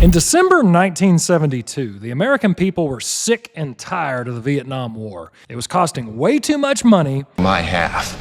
In December 1972, the American people were sick and tired of the Vietnam War. It was costing way too much money. My half.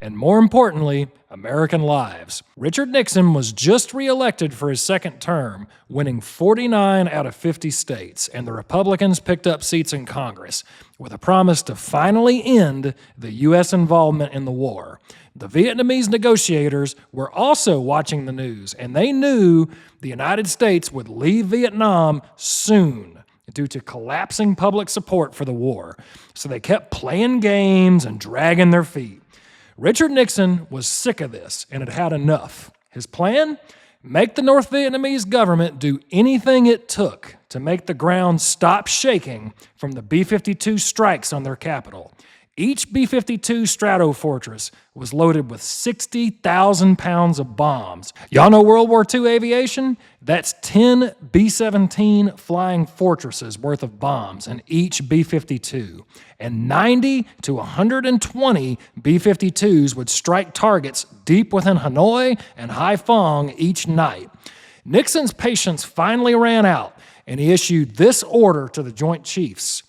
And more importantly, American lives. Richard Nixon was just reelected for his second term, winning 49 out of 50 states, and the Republicans picked up seats in Congress, with a promise to finally end the U.S. involvement in the war. The Vietnamese negotiators were also watching the news, and they knew the United States would leave Vietnam soon due to collapsing public support for the war. So they kept playing games and dragging their feet. Richard Nixon was sick of this and had had enough. His plan? Make the North Vietnamese government do anything it took to make the ground stop shaking from the B-52 strikes on their capital. Each B-52 Stratofortress was loaded with 60,000 pounds of bombs. Y'all know World War II aviation? That's 10 B-17 flying fortresses worth of bombs in each B-52. And 90 to 120 B-52s would strike targets deep within Hanoi and Haiphong each night. Nixon's patience finally ran out, and he issued this order to the Joint Chiefs.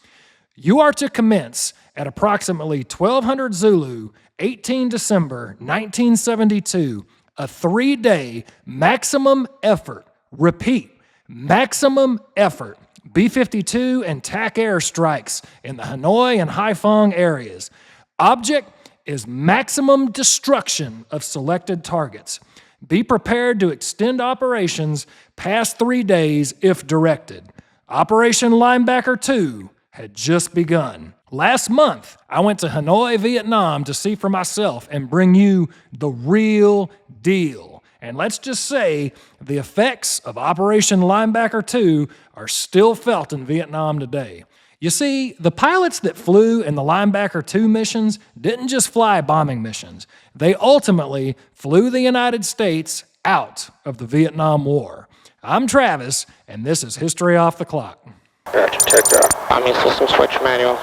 You are to commence at approximately 1200 Zulu, 18 December 1972, a 3-day maximum effort, repeat, maximum effort, B-52 and TAC air strikes in the Hanoi and Haiphong areas. Object is maximum destruction of selected targets. Be prepared to extend operations past 3 days if directed. Operation Linebacker II had just begun. Last month, I went to Hanoi, Vietnam to see for myself and bring you the real deal. And let's just say the effects of Operation Linebacker II are still felt in Vietnam today. You see, the pilots that flew in the Linebacker II missions didn't just fly bombing missions. They ultimately flew the United States out of the Vietnam War. I'm Travis, and this is History Off the Clock. Roger, takeoff. Bombing system switch manual.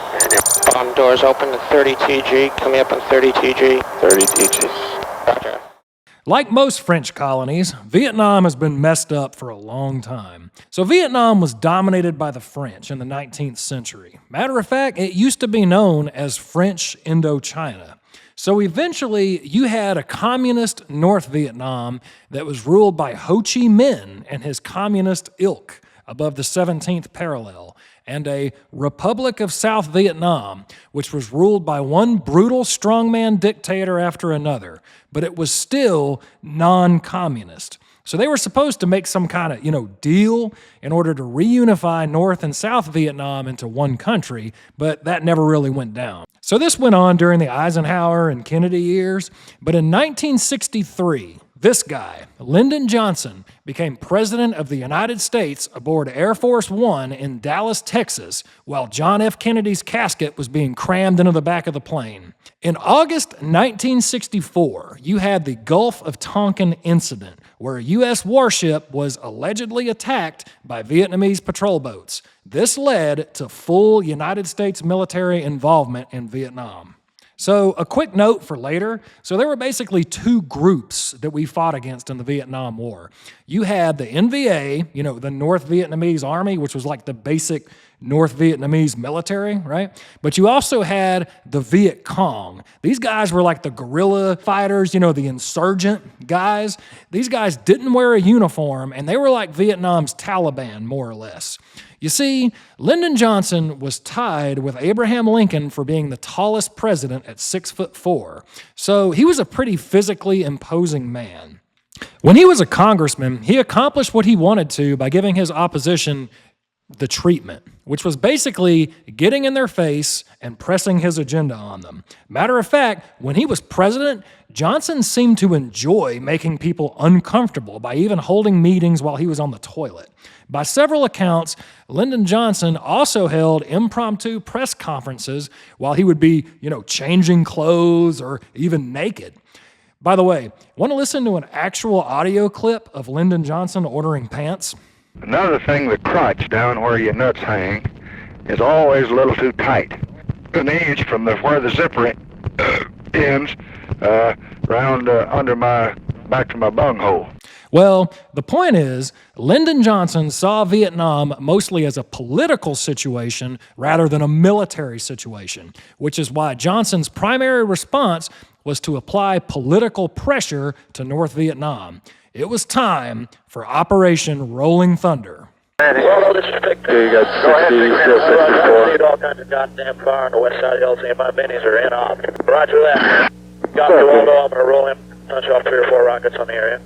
Bomb doors open at 30 TG. Coming up on 30 TG. 30 TG. Roger. Like most French colonies, Vietnam has been messed up for a long time. So Vietnam was dominated by the French in the 19th century. Matter of fact, it used to be known as French Indochina. So eventually, you had a communist North Vietnam that was ruled by Ho Chi Minh and his communist ilk above the 17th parallel, and a Republic of South Vietnam, which was ruled by one brutal strongman dictator after another, but it was still non-communist. So they were supposed to make some kind of, deal in order to reunify North and South Vietnam into one country, but that never really went down. So this went on during the Eisenhower and Kennedy years, but in 1963, this guy, Lyndon Johnson, became president of the United States aboard Air Force One in Dallas, Texas, while John F. Kennedy's casket was being crammed into the back of the plane. In August 1964, you had the Gulf of Tonkin incident, where a U.S. warship was allegedly attacked by Vietnamese patrol boats. This led to full United States military involvement in Vietnam. So a quick note for later. So there were basically two groups that we fought against in the Vietnam War. You had the NVA, the North Vietnamese Army, which was like the basic North Vietnamese military, right? But you also had the Viet Cong. These guys were like the guerrilla fighters, the insurgent guys. These guys didn't wear a uniform, and they were like Vietnam's Taliban, more or less. You see, Lyndon Johnson was tied with Abraham Lincoln for being the tallest president at 6'4". So he was a pretty physically imposing man. When he was a congressman, he accomplished what he wanted to by giving his opposition the treatment, which was basically getting in their face and pressing his agenda on them. Matter of fact, when he was president, Johnson seemed to enjoy making people uncomfortable by even holding meetings while he was on the toilet. By several accounts, Lyndon Johnson also held impromptu press conferences while he would be, changing clothes or even naked. By the way, want to listen to an actual audio clip of Lyndon Johnson ordering pants? Another thing, the crotch down where your nuts hang is always a little too tight. An inch from where the zipper ends, round under my back to my bunghole. Well, the point is, Lyndon Johnson saw Vietnam mostly as a political situation rather than a military situation, which is why Johnson's primary response was to apply political pressure to North Vietnam. It was time for Operation Rolling Thunder. Well, this is Victor. You got 60, still 64. All kinds of goddamn fire on the west side of the hill. See if my bennies are in off. Roger that. Got the roll off and roll in. Punch off 3 or 4 rockets on the area.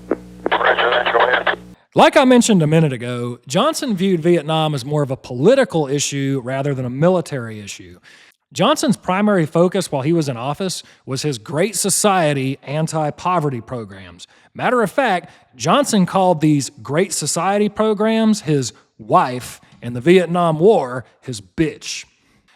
Roger that, go ahead. Like I mentioned a minute ago, Johnson viewed Vietnam as more of a political issue rather than a military issue. Johnson's primary focus while he was in office was his Great Society anti-poverty programs. Matter of fact, Johnson called these Great Society programs his wife and the Vietnam War his bitch.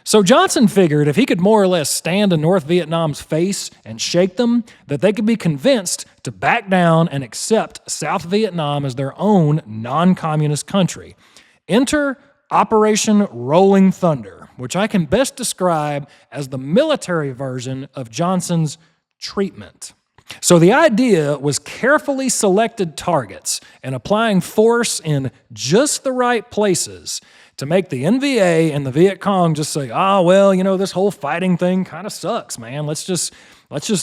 So Johnson figured if he could more or less stand in North Vietnam's face and shake them, that they could be convinced to back down and accept South Vietnam as their own non-communist country. Enter Operation Rolling Thunder, which I can best describe as the military version of Johnson's treatment. So the idea was carefully selected targets and applying force in just the right places to make the NVA and the Viet Cong just say, this whole fighting thing kind of sucks, man. Let's just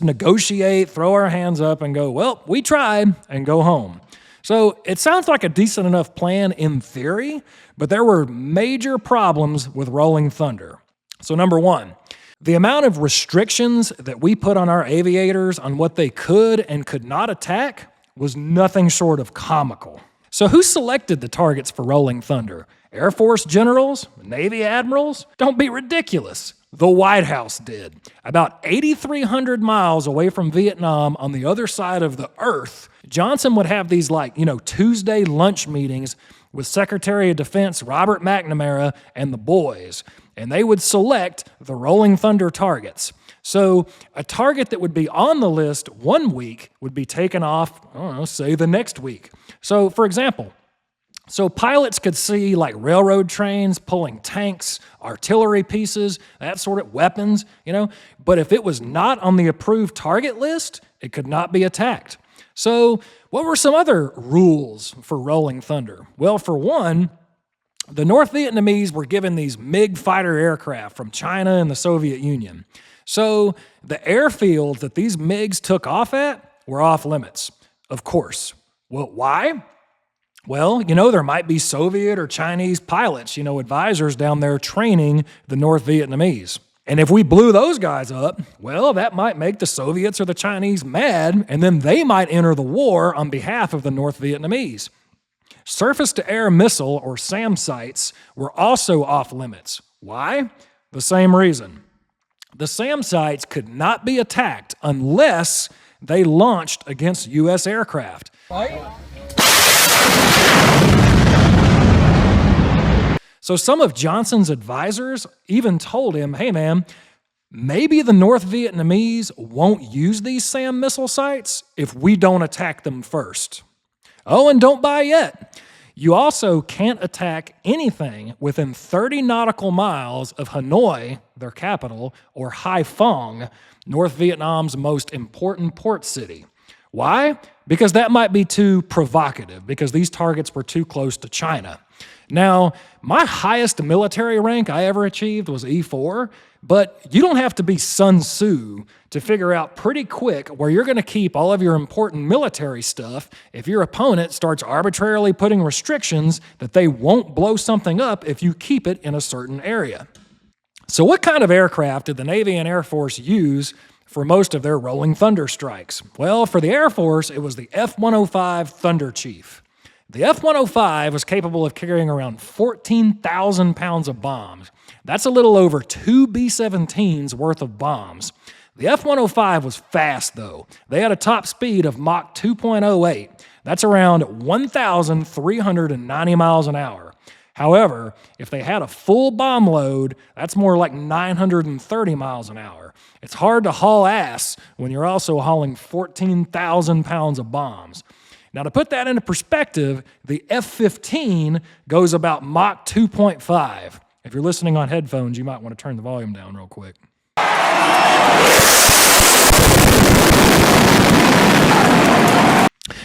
negotiate, throw our hands up and go, well, we tried, and go home. So it sounds like a decent enough plan in theory, but there were major problems with Rolling Thunder. So number one, the amount of restrictions that we put on our aviators on what they could and could not attack was nothing short of comical. So who selected the targets for Rolling Thunder? Air Force generals? Navy admirals? Don't be ridiculous. The White House did. About 8,300 miles away from Vietnam on the other side of the earth, Johnson would have these Tuesday lunch meetings with Secretary of Defense Robert McNamara and the boys, and they would select the Rolling Thunder targets. So a target that would be on the list one week would be taken off, say the next week. So for example, pilots could see like railroad trains pulling tanks, artillery pieces, that sort of weapons, but if it was not on the approved target list, it could not be attacked. So what were some other rules for Rolling Thunder? Well, for one, the North Vietnamese were given these MiG fighter aircraft from China and the Soviet Union. So the airfields that these MiGs took off at were off limits, of course. Well, why? Well, there might be Soviet or Chinese pilots, advisors down there training the North Vietnamese. And if we blew those guys up, well, that might make the Soviets or the Chinese mad, and then they might enter the war on behalf of the North Vietnamese. Surface-to-air missile, or SAM sites, were also off limits. Why? The same reason. The SAM sites could not be attacked unless they launched against U.S. aircraft. So some of Johnson's advisors even told him, hey man, maybe the North Vietnamese won't use these SAM missile sites if we don't attack them first. Oh, and don't buy yet. You also can't attack anything within 30 nautical miles of Hanoi, their capital, or Hai Phong, North Vietnam's most important port city. Why? Because that might be too provocative, because these targets were too close to China. Now, my highest military rank I ever achieved was E4, but you don't have to be Sun Tzu to figure out pretty quick where you're going to keep all of your important military stuff if your opponent starts arbitrarily putting restrictions that they won't blow something up if you keep it in a certain area. So what kind of aircraft did the Navy and Air Force use for most of their Rolling Thunder strikes? Well, for the Air Force, it was the F-105 Thunder Chief. The F-105 was capable of carrying around 14,000 pounds of bombs. That's a little over 2 B-17s worth of bombs. The F-105 was fast, though. They had a top speed of Mach 2.08. That's around 1,390 miles an hour. However, if they had a full bomb load, that's more like 930 miles an hour. It's hard to haul ass when you're also hauling 14,000 pounds of bombs. Now, to put that into perspective, the F-15 goes about Mach 2.5. If you're listening on headphones, you might want to turn the volume down real quick.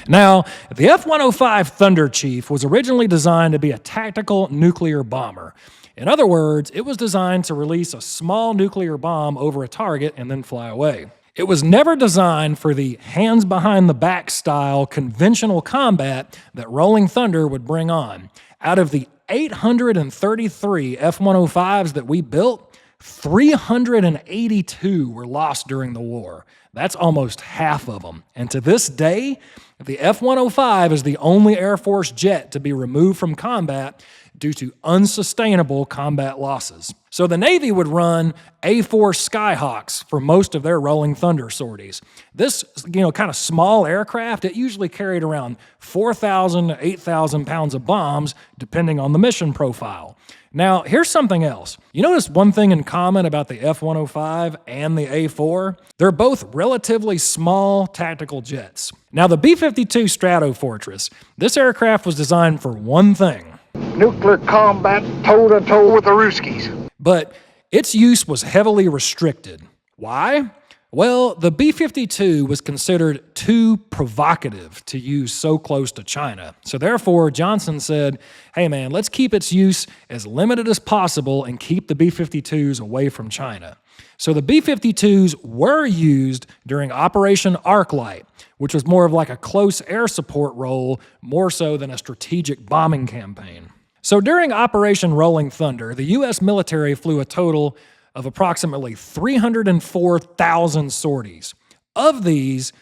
Now, the F-105 Thunder Chief was originally designed to be a tactical nuclear bomber. In other words, it was designed to release a small nuclear bomb over a target and then fly away. It was never designed for the hands-behind-the-back style conventional combat that Rolling Thunder would bring on. Out of the 833 F-105s that we built, 382 were lost during the war. That's almost half of them. And to this day, the F-105 is the only Air Force jet to be removed from combat due to unsustainable combat losses. So the Navy would run A-4 Skyhawks for most of their Rolling Thunder sorties. This, kind of small aircraft, it usually carried around 4,000 to 8,000 pounds of bombs, depending on the mission profile. Now, here's something else. You notice one thing in common about the F-105 and the A-4? They're both relatively small tactical jets. Now, the B-52 Stratofortress, this aircraft was designed for one thing. Nuclear combat toe-to-toe with the Ruskies. But its use was heavily restricted. Why? Well, the B-52 was considered too provocative to use so close to China. So therefore, Johnson said, hey man, let's keep its use as limited as possible and keep the B-52s away from China. So the B-52s were used during Operation Arclight, which was more of like a close air support role, more so than a strategic bombing campaign. So during Operation Rolling Thunder, the U.S. military flew a total of approximately 304,000 sorties. Of these,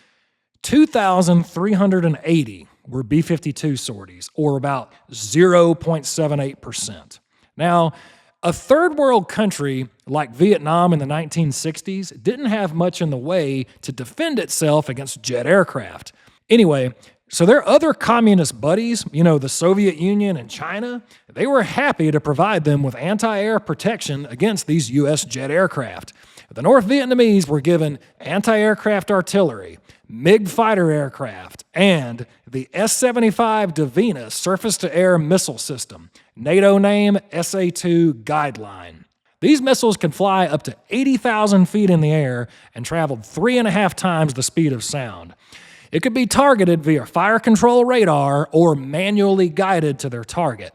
2,380 were B-52 sorties, or about 0.78%. Now, a third world country like Vietnam in the 1960s didn't have much in the way to defend itself against jet aircraft. Anyway, so their other communist buddies, the Soviet Union and China, they were happy to provide them with anti-air protection against these U.S. jet aircraft. The North Vietnamese were given anti-aircraft artillery, MiG fighter aircraft, and the S-75 Davina surface-to-air missile system, NATO name SA-2 Guideline. These missiles can fly up to 80,000 feet in the air and traveled 3.5 times the speed of sound. It could be targeted via fire control radar or manually guided to their target.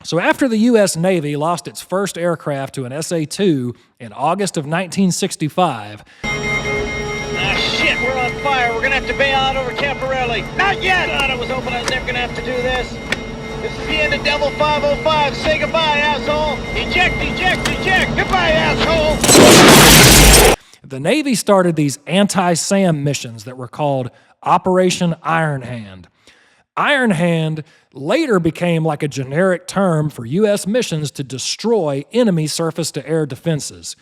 So after the U.S. Navy lost its first aircraft to an SA-2 in August of 1965, shit, we're on fire. We're gonna have to bail out over Camporelli. Not yet! God, I was hoping I was never gonna have to do this. This is the end of Devil 505. Say goodbye, asshole. Eject, eject, eject. Goodbye, asshole. the Navy started these anti-SAM missions that were called Operation Iron Hand. Iron Hand later became like a generic term for U.S. missions to destroy enemy surface-to-air defenses.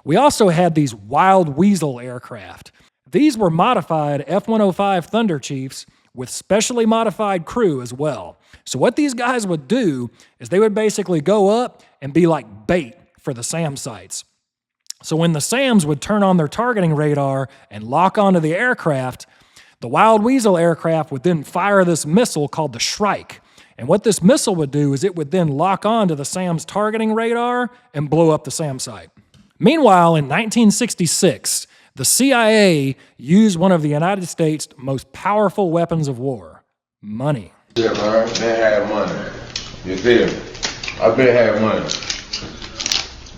We also had these Wild Weasel aircraft. These were modified F-105 Thunder Chiefs with specially modified crew as well. So what these guys would do is they would basically go up and be like bait for the SAM sites. So when the SAMs would turn on their targeting radar and lock onto the aircraft, the Wild Weasel aircraft would then fire this missile called the Shrike. And what this missile would do is it would then lock onto the SAM's targeting radar and blow up the SAM site. Meanwhile, in 1966, the CIA used one of the United States' most powerful weapons of war, money. Yeah, man, they had money. You feel me? I been had money.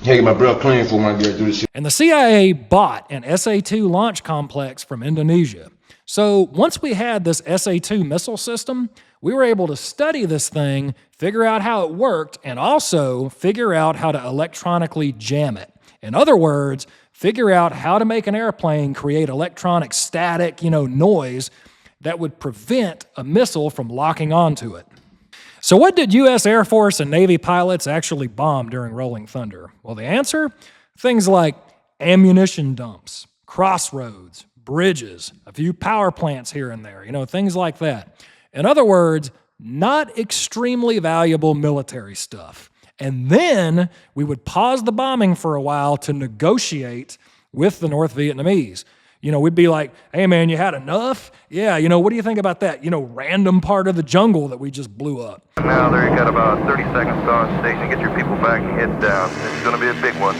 Taking my breath clean for when I get through this shit. And the CIA bought an SA-2 launch complex from Indonesia. So once we had this SA-2 missile system, we were able to study this thing, figure out how it worked, and also figure out how to electronically jam it. In other words, figure out how to make an airplane create electronic static, noise that would prevent a missile from locking onto it. So what did U.S. Air Force and Navy pilots actually bomb during Rolling Thunder? Well, the answer? Things like ammunition dumps, crossroads, bridges, a few power plants here and there, things like that. In other words, not extremely valuable military stuff. And then we would pause the bombing for a while to negotiate with the North Vietnamese. We'd be like, hey man, you had enough? Yeah, what do you think about that? Random part of the jungle that we just blew up. Now there you got about 30 seconds to on station. Get your people back and head down. This is going to be a big one.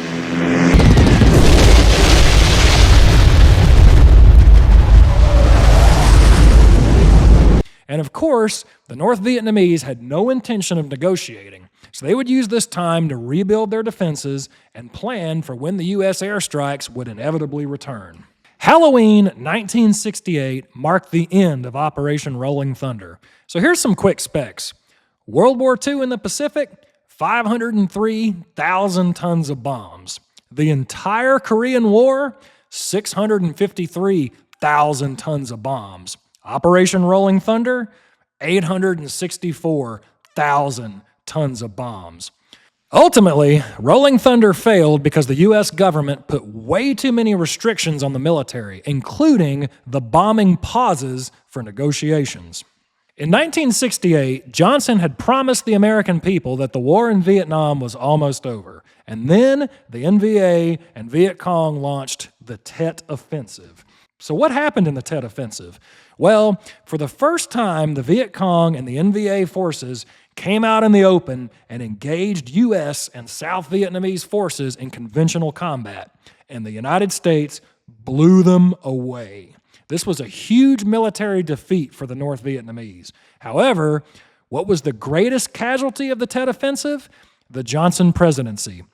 And of course, the North Vietnamese had no intention of negotiating, so they would use this time to rebuild their defenses and plan for when the U.S. airstrikes would inevitably return. Halloween 1968 marked the end of Operation Rolling Thunder. So here's some quick specs. World War II in the Pacific, 503,000 tons of bombs. The entire Korean War, 653,000 tons of bombs. Operation Rolling Thunder, 864,000 tons of bombs. Ultimately, Rolling Thunder failed because the U.S. government put way too many restrictions on the military, including the bombing pauses for negotiations. In 1968, Johnson had promised the American people that the war in Vietnam was almost over, and then the NVA and Viet Cong launched the Tet Offensive. So what happened in the Tet Offensive? Well, for the first time, the Viet Cong and the NVA forces came out in the open and engaged U.S. and South Vietnamese forces in conventional combat, and the United States blew them away. This was a huge military defeat for the North Vietnamese. However, what was the greatest casualty of the Tet Offensive? The Johnson presidency.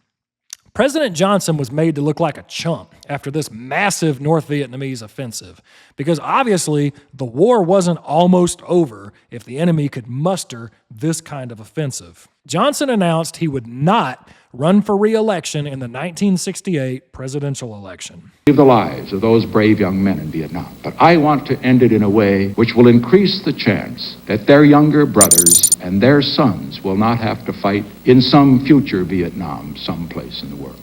President Johnson was made to look like a chump after this massive North Vietnamese offensive, because obviously the war wasn't almost over if the enemy could muster this kind of offensive. Johnson announced he would not run for re-election in the 1968 presidential election. The lives of those brave young men in Vietnam, but I want to end it in a way which will increase the chance that their younger brothers and their sons will not have to fight in some future Vietnam someplace in the world.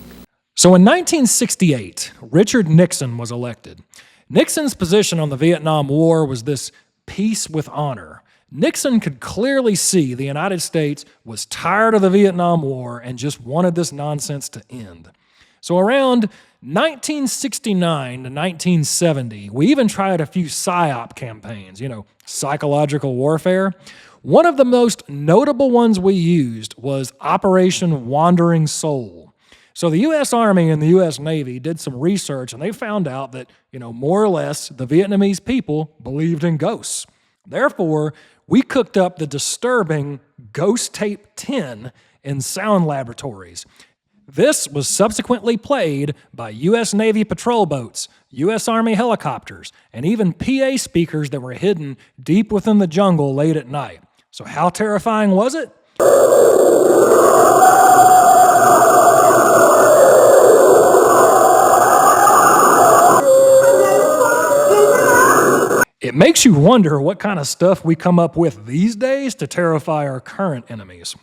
So in 1968, Richard Nixon was elected. Nixon's position on the Vietnam War was this peace with honor. Nixon could clearly see the United States was tired of the Vietnam War and just wanted this nonsense to end. So around 1969 to 1970, we even tried a few PSYOP campaigns, psychological warfare. One of the most notable ones we used was Operation Wandering Soul. So the U.S. Army and the U.S. Navy did some research, and they found out that, more or less, the Vietnamese people believed in ghosts. Therefore, we cooked up the disturbing Ghost Tape 10 in sound laboratories. This was subsequently played by U.S. Navy patrol boats, U.S. Army helicopters, and even PA speakers that were hidden deep within the jungle late at night. So how terrifying was it? It makes you wonder what kind of stuff we come up with these days to terrify our current enemies.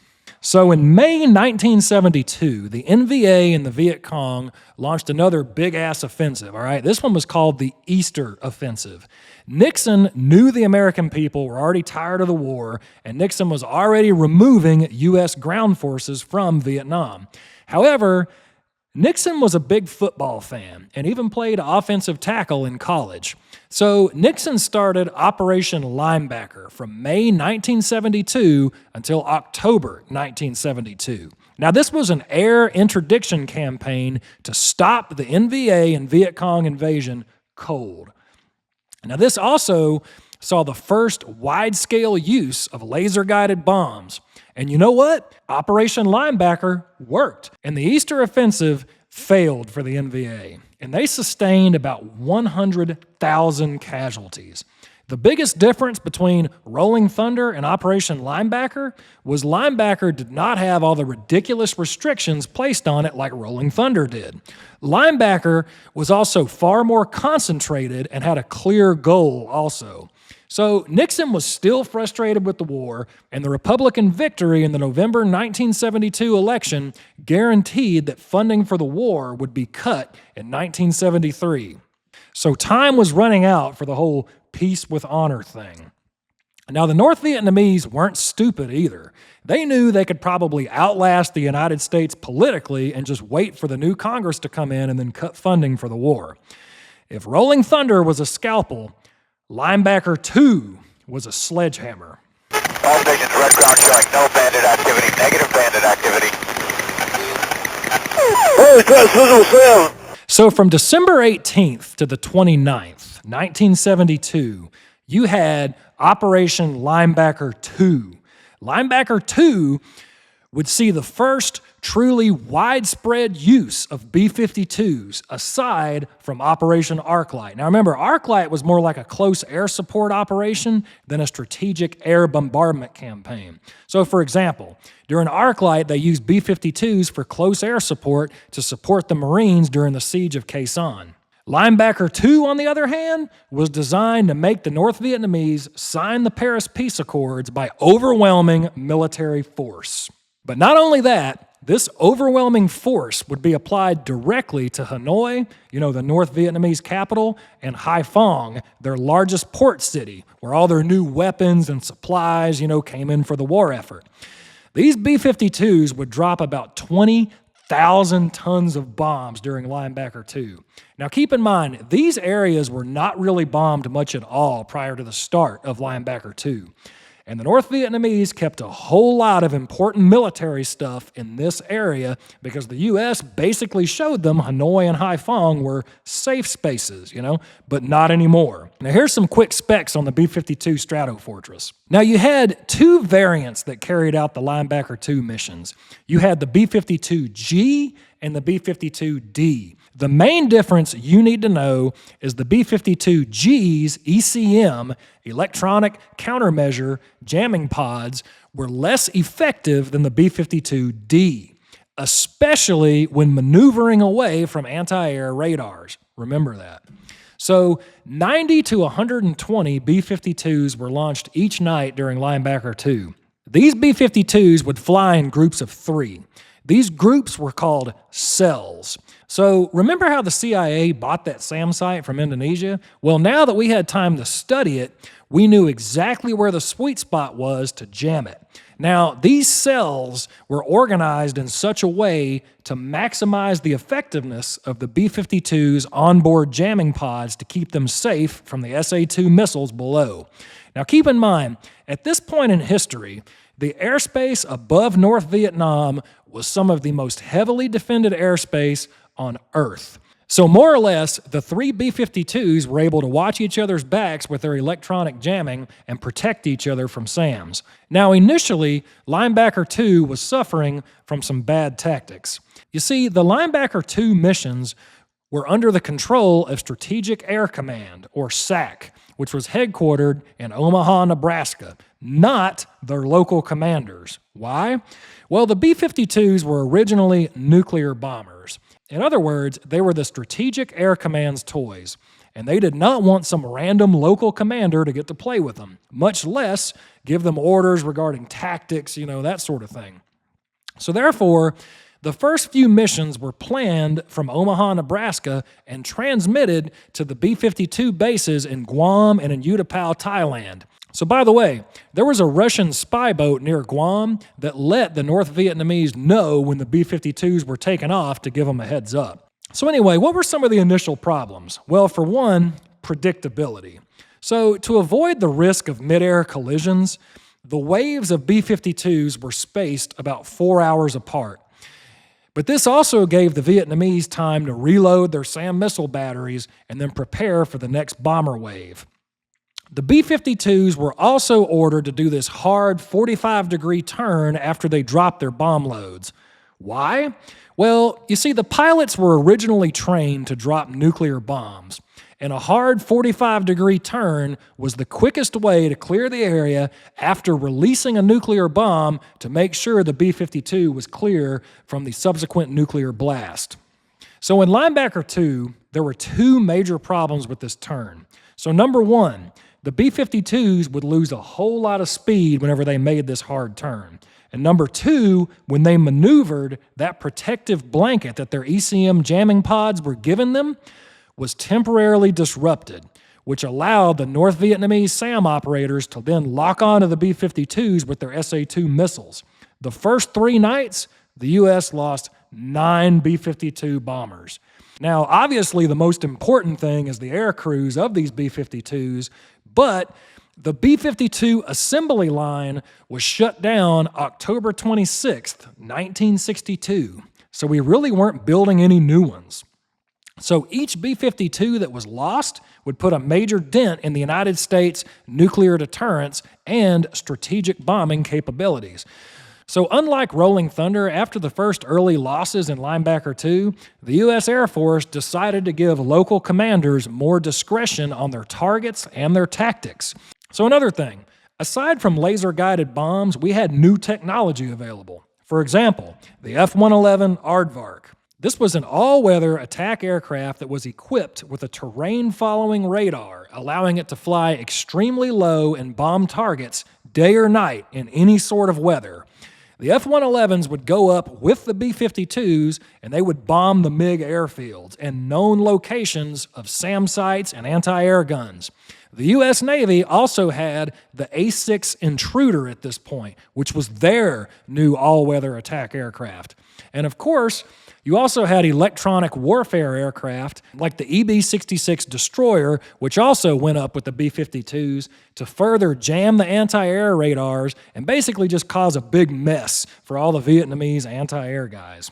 So in May 1972, the NVA and the Viet Cong launched another big-ass offensive, all right? This one was called the Easter Offensive. Nixon knew the American people were already tired of the war, and Nixon was already removing U.S. ground forces from Vietnam. However, Nixon was a big football fan and even played offensive tackle in college. So Nixon started Operation Linebacker from May 1972 until October 1972. Now, this was an air interdiction campaign to stop the NVA and Viet Cong invasion cold. Now, this also saw the first wide-scale use of laser-guided bombs. And you know what? Operation Linebacker worked, and the Easter Offensive failed for the NVA, and they sustained about 100,000 casualties. The biggest difference between Rolling Thunder and Operation Linebacker was Linebacker did not have all the ridiculous restrictions placed on it like Rolling Thunder did. Linebacker was also far more concentrated and had a clear goal also. So Nixon was still frustrated with the war, and the Republican victory in the November 1972 election guaranteed that funding for the war would be cut in 1973. So time was running out for the whole peace with honor thing. Now, the North Vietnamese weren't stupid either. They knew they could probably outlast the United States politically and just wait for the new Congress to come in and then cut funding for the war. If Rolling Thunder was a scalpel, Linebacker II was a sledgehammer. All stations, red ground showing no bandit activity, negative bandit activity. So from December 18th to the 29th, 1972, you had Operation Linebacker II. Linebacker II would see the first truly widespread use of B-52s aside from Operation Arclight. Now remember, Arclight was more like a close air support operation than a strategic air bombardment campaign. So for example, during Arclight, they used B-52s for close air support to support the Marines during the siege of Khe Sanh. Linebacker II, on the other hand, was designed to make the North Vietnamese sign the Paris Peace Accords by overwhelming military force. But not only that, this overwhelming force would be applied directly to Hanoi, the North Vietnamese capital, and Hai Phong, their largest port city, where all their new weapons and supplies, came in for the war effort. These B-52s would drop about 20,000 tons of bombs during Linebacker II. Now keep in mind, these areas were not really bombed much at all prior to the start of Linebacker II. And the North Vietnamese kept a whole lot of important military stuff in this area because the U.S. basically showed them Hanoi and Hai Phong were safe spaces, but not anymore. Now here's some quick specs on the B-52 Stratofortress. Now you had two variants that carried out the Linebacker II missions. You had the B-52G and the B-52D. The main difference you need to know is the B-52G's ECM, electronic countermeasure jamming pods, were less effective than the B-52D, especially when maneuvering away from anti-air radars. Remember that. So 90 to 120 B-52s were launched each night during Linebacker II. These B-52s would fly in groups of 3. These groups were called cells. So remember how the CIA bought that SAM site from Indonesia? Well, now that we had time to study it, we knew exactly where the sweet spot was to jam it. Now, these cells were organized in such a way to maximize the effectiveness of the B-52's onboard jamming pods to keep them safe from the SA-2 missiles below. Now, keep in mind, at this point in history, the airspace above North Vietnam was some of the most heavily defended airspace on Earth. So more or less, the 3 B-52s were able to watch each other's backs with their electronic jamming and protect each other from SAMs. Now initially, Linebacker II was suffering from some bad tactics. You see, the Linebacker II missions were under the control of Strategic Air Command, or SAC, which was headquartered in Omaha, Nebraska, not their local commanders. Why? Well, the B-52s were originally nuclear bombers. In other words, they were the Strategic Air Command's toys, and they did not want some random local commander to get to play with them, much less give them orders regarding tactics, that sort of thing. So therefore, the first few missions were planned from Omaha, Nebraska, and transmitted to the B-52 bases in Guam and in Utapao, Thailand. So by the way, there was a Russian spy boat near Guam that let the North Vietnamese know when the B-52s were taken off to give them a heads up. So anyway, what were some of the initial problems? Well, for one, predictability. So to avoid the risk of mid-air collisions, the waves of B-52s were spaced about 4 hours apart. But this also gave the Vietnamese time to reload their SAM missile batteries and then prepare for the next bomber wave. The B-52s were also ordered to do this hard 45-degree turn after they dropped their bomb loads. Why? Well, you see, the pilots were originally trained to drop nuclear bombs, and a hard 45-degree turn was the quickest way to clear the area after releasing a nuclear bomb to make sure the B-52 was clear from the subsequent nuclear blast. So in Linebacker II, there were 2 major problems with this turn. So number one, the B-52s would lose a whole lot of speed whenever they made this hard turn. And number two, when they maneuvered, that protective blanket that their ECM jamming pods were giving them was temporarily disrupted, which allowed the North Vietnamese SAM operators to then lock onto the B-52s with their SA-2 missiles. The first 3 nights, the U.S. lost 9 B-52 bombers. Now, obviously, the most important thing is the air crews of these B-52s, but the B-52 assembly line was shut down October 26th, 1962, so we really weren't building any new ones. So each B-52 that was lost would put a major dent in the United States' nuclear deterrence and strategic bombing capabilities. So unlike Rolling Thunder, after the first early losses in Linebacker II, the U.S. Air Force decided to give local commanders more discretion on their targets and their tactics. So another thing, aside from laser-guided bombs, we had new technology available. For example, the F-111 Aardvark. This was an all-weather attack aircraft that was equipped with a terrain-following radar, allowing it to fly extremely low and bomb targets day or night in any sort of weather. The F-111s would go up with the B-52s, and they would bomb the MiG airfields and known locations of SAM sites and anti-air guns. The U.S. Navy also had the A-6 Intruder at this point, which was their new all-weather attack aircraft. And of course, you also had electronic warfare aircraft like the EB-66 Destroyer, which also went up with the B-52s to further jam the anti-air radars and basically just cause a big mess for all the Vietnamese anti-air guys.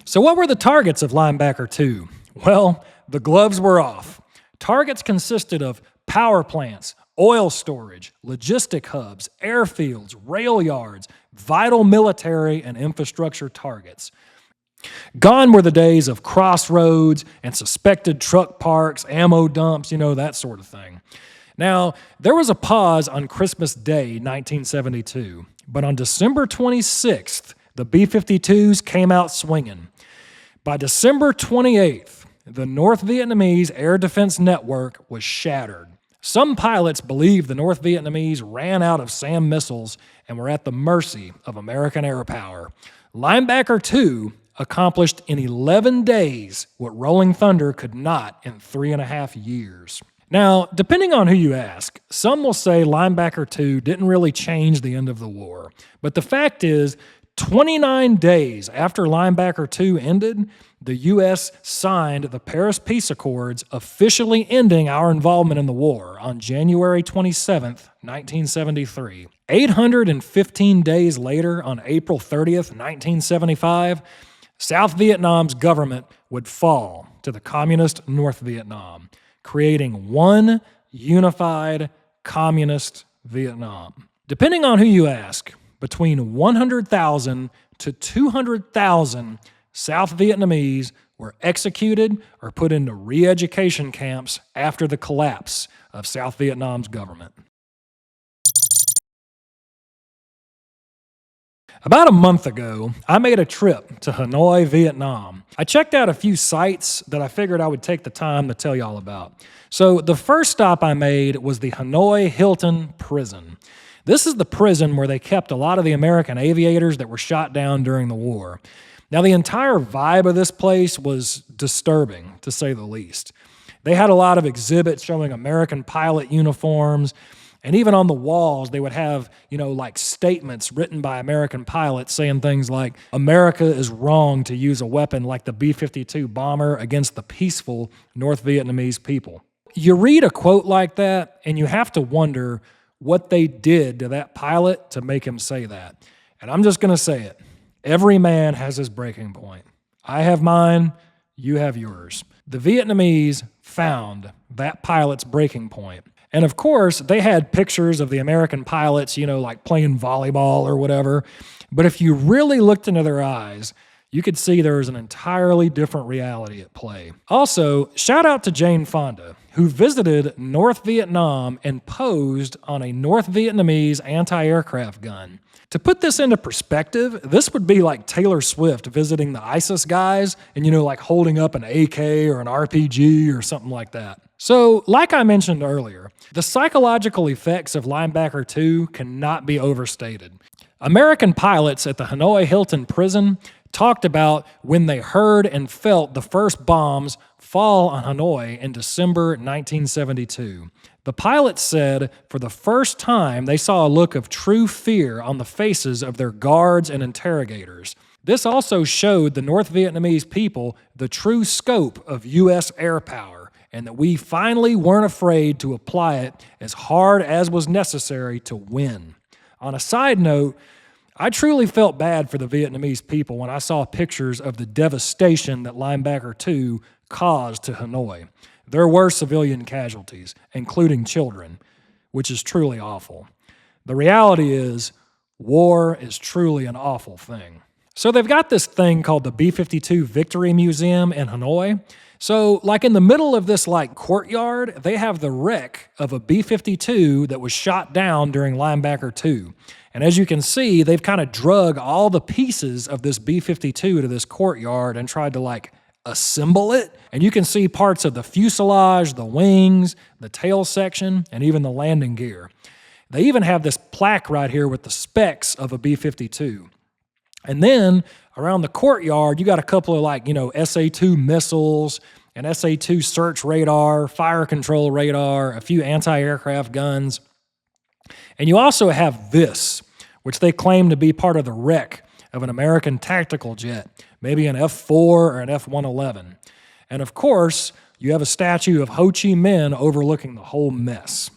So what were the targets of Linebacker II? Well, the gloves were off. Targets consisted of power plants, oil storage, logistic hubs, airfields, rail yards, vital military and infrastructure targets. Gone were the days of crossroads and suspected truck parks, ammo dumps, that sort of thing. Now, there was a pause on Christmas Day, 1972, but on December 26th, the B-52s came out swinging. By December 28th, the North Vietnamese air defense network was shattered. Some pilots believe the North Vietnamese ran out of SAM missiles and were at the mercy of American air power. Linebacker II accomplished in 11 days what Rolling Thunder could not in 3.5 years. Now, depending on who you ask, some will say Linebacker II didn't really change the end of the war. But the fact is, 29 days after Linebacker II ended, the U.S. signed the Paris Peace Accords, officially ending our involvement in the war on January 27, 1973. 815 days later, on April 30th, 1975, South Vietnam's government would fall to the communist North Vietnam, creating one unified communist Vietnam. Depending on who you ask, between 100,000 to 200,000 South Vietnamese were executed or put into re-education camps after the collapse of South Vietnam's government. About a month ago, I made a trip to Hanoi, Vietnam. I checked out a few sites that I figured I would take the time to tell y'all about. So the first stop I made was the Hanoi Hilton prison. This is the prison where they kept a lot of the American aviators that were shot down during the war. Now, the entire vibe of this place was disturbing, to say the least. They had a lot of exhibits showing American pilot uniforms, and even on the walls, they would have, like statements written by American pilots saying things like, America is wrong to use a weapon like the B-52 bomber against the peaceful North Vietnamese people. You read a quote like that, and you have to wonder what they did to that pilot to make him say that. And I'm just going to say it. Every man has his breaking point. I have mine, you have yours. The Vietnamese found that pilot's breaking point. And of course, they had pictures of the American pilots, like playing volleyball or whatever. But if you really looked into their eyes, you could see there was an entirely different reality at play. Also, shout out to Jane Fonda, who visited North Vietnam and posed on a North Vietnamese anti-aircraft gun. To put this into perspective, this would be like Taylor Swift visiting the ISIS guys and, like holding up an AK or an RPG or something like that. So, like I mentioned earlier, the psychological effects of Linebacker II cannot be overstated. American pilots at the Hanoi Hilton prison talked about when they heard and felt the first bombs fall on Hanoi in December 1972. The pilots said for the first time they saw a look of true fear on the faces of their guards and interrogators. This also showed the North Vietnamese people the true scope of U.S. air power, and that we finally weren't afraid to apply it as hard as was necessary to win. On a side note, I truly felt bad for the Vietnamese people when I saw pictures of the devastation that Linebacker II caused to Hanoi. There were civilian casualties, including children, which is truly awful. The reality is, war is truly an awful thing. So they've got this thing called the B-52 Victory Museum in Hanoi. So like in the middle of this like courtyard, they have the wreck of a B-52 that was shot down during Linebacker II. And as you can see, they've kind of drug all the pieces of this B-52 to this courtyard and tried to like assemble it. And you can see parts of the fuselage, the wings, the tail section, and even the landing gear. They even have this plaque right here with the specs of a B-52. And then around the courtyard, you got a couple of like, SA-2 missiles, an SA-2 search radar, fire control radar, a few anti-aircraft guns. And you also have this, which they claim to be part of the wreck of an American tactical jet, maybe an F-4 or an F-111. And of course, you have a statue of Ho Chi Minh overlooking the whole mess.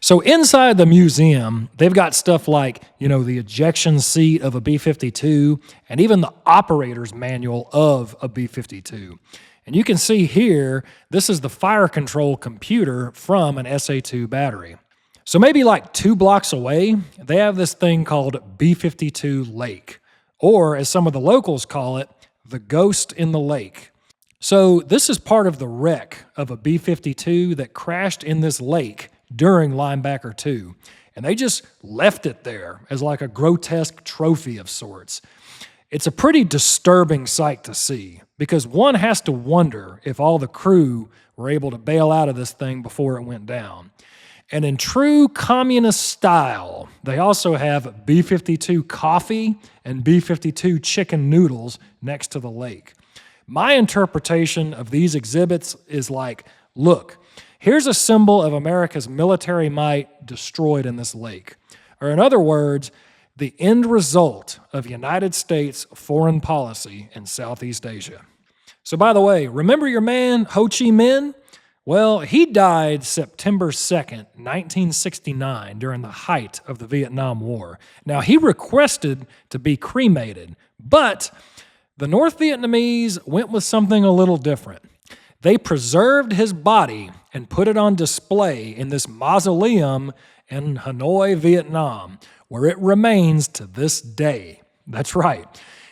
So inside the museum, they've got stuff like, the ejection seat of a B-52 and even the operator's manual of a B-52. And you can see here, this is the fire control computer from an SA-2 battery. So maybe like 2 blocks away, they have this thing called B-52 Lake, or as some of the locals call it, the ghost in the lake. So this is part of the wreck of a B-52 that crashed in this lake during Linebacker II. And they just left it there as like a grotesque trophy of sorts. It's a pretty disturbing sight to see because one has to wonder if all the crew were able to bail out of this thing before it went down. And in true communist style, they also have B-52 coffee and B-52 chicken noodles next to the lake. My interpretation of these exhibits is like, look, here's a symbol of America's military might destroyed in this lake. Or in other words, the end result of United States foreign policy in Southeast Asia. So by the way, remember your man Ho Chi Minh? Well, he died September 2nd, 1969, during the height of the Vietnam War. Now, he requested to be cremated, but the North Vietnamese went with something a little different. They preserved his body and put it on display in this mausoleum in Hanoi, Vietnam, where it remains to this day. That's right.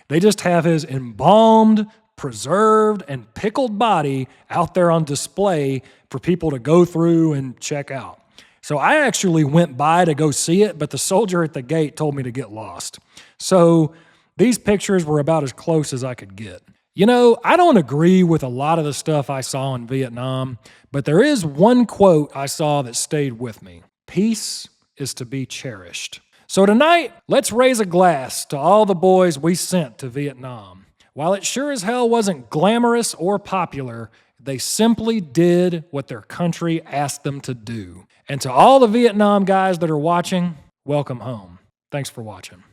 They just have his embalmed, preserved, and pickled body out there on display for people to go through and check out. So I actually went by to go see it, but the soldier at the gate told me to get lost. So these pictures were about as close as I could get. I don't agree with a lot of the stuff I saw in Vietnam, but there is one quote I saw that stayed with me. Peace is to be cherished. So tonight, let's raise a glass to all the boys we sent to Vietnam. While it sure as hell wasn't glamorous or popular, they simply did what their country asked them to do. And to all the Vietnam guys that are watching, welcome home. Thanks for watching.